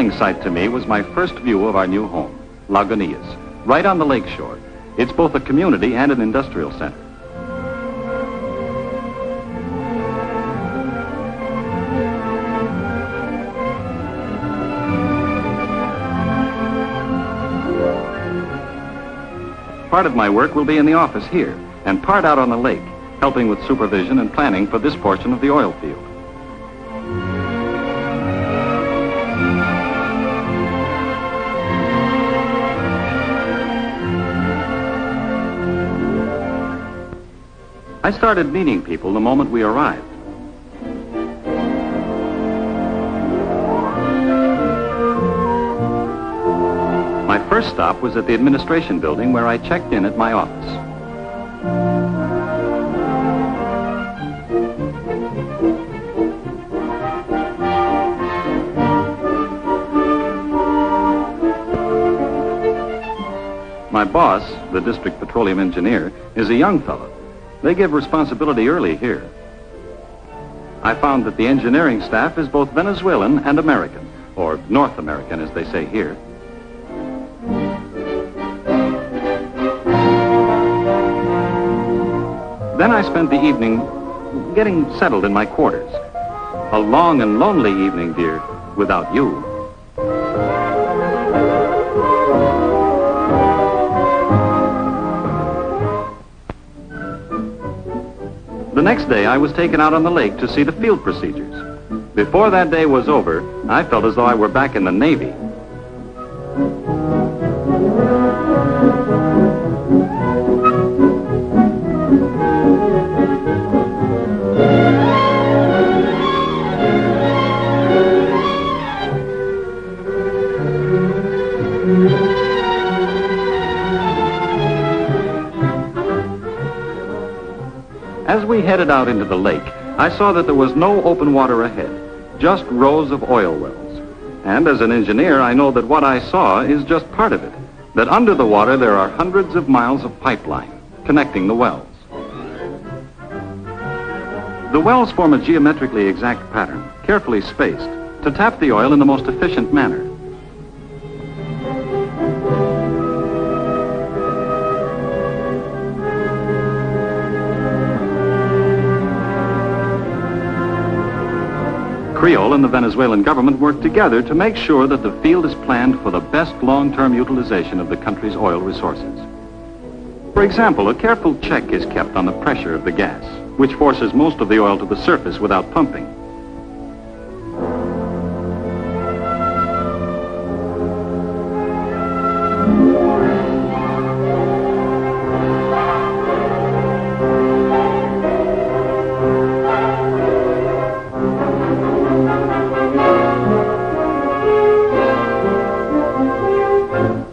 thrilling sight to me was my first view of our new home, Lagunitas, right on the lake shore. It's both a community and an industrial center. Part of my work will be in the office here, and part out on the lake, helping with supervision and planning for this portion of the oil field. I started meeting people the moment we arrived. My first stop was at the administration building where I checked in at my office. My boss, the district petroleum engineer, is a young fellow. They give responsibility early here. I found that the engineering staff is both Venezuelan and American, or North American as they say here. Then I spent the evening getting settled in my quarters. A long and lonely evening, dear, without you. The next day, I was taken out on the lake to see the field procedures. Before that day was over, I felt as though I were back in the Navy. As we headed out into the lake, I saw that there was no open water ahead, just rows of oil wells. And as an engineer, I know that what I saw is just part of it, that under the water there are hundreds of miles of pipeline connecting the wells. The wells form a geometrically exact pattern, carefully spaced, to tap the oil in the most efficient manner. Creole and the Venezuelan government work together to make sure that the field is planned for the best long-term utilization of the country's oil resources. For example, a careful check is kept on the pressure of the gas, which forces most of the oil to the surface without pumping.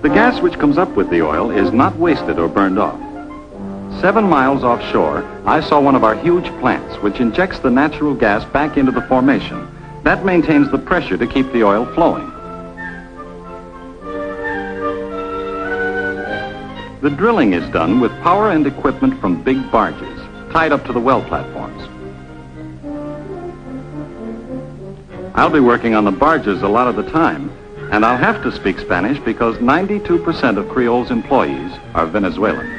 The gas which comes up with the oil is not wasted or burned off. 7 miles offshore, I saw one of our huge plants which injects the natural gas back into the formation. That maintains the pressure to keep the oil flowing. The drilling is done with power and equipment from big barges, tied up to the well platforms. I'll be working on the barges a lot of the time, and I'll have to speak Spanish because 92% of Creole's employees are Venezuelan.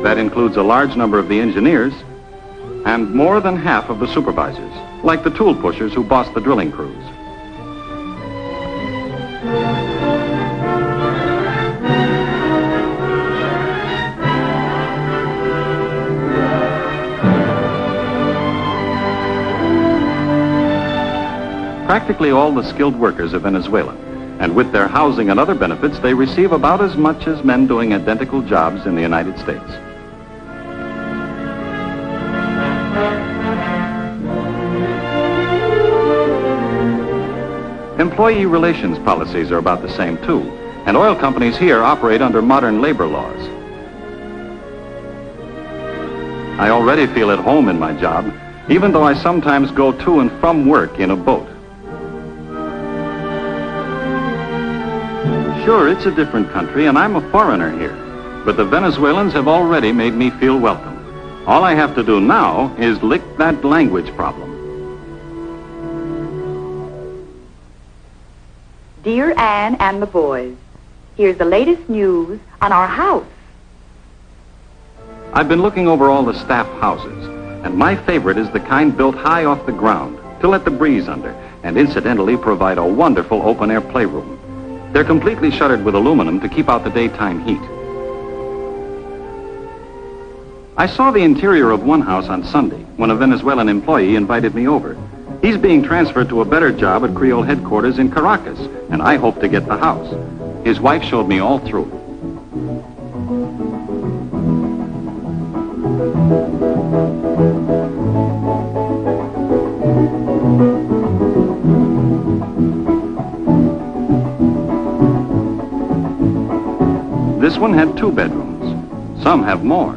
That includes a large number of the engineers and more than half of the supervisors, like the tool pushers who boss the drilling crews. Practically all the skilled workers are Venezuelan, and with their housing and other benefits, they receive about as much as men doing identical jobs in the United States. Employee relations policies are about the same too, and oil companies here operate under modern labor laws. I already feel at home in my job, even though I sometimes go to and from work in a boat. Sure, it's a different country, and I'm a foreigner here, but the Venezuelans have already made me feel welcome. All I have to do now is lick that language problem. Dear Anne and the boys, here's the latest news on our house. I've been looking over all the staff houses, and my favorite is the kind built high off the ground to let the breeze under, and incidentally provide a wonderful open-air playroom. They're completely shuttered with aluminum to keep out the daytime heat. I saw the interior of one house on Sunday when a Venezuelan employee invited me over. He's being transferred to a better job at Creole headquarters in Caracas, and I hope to get the house. His wife showed me all through. This one had 2 bedrooms. Some have more.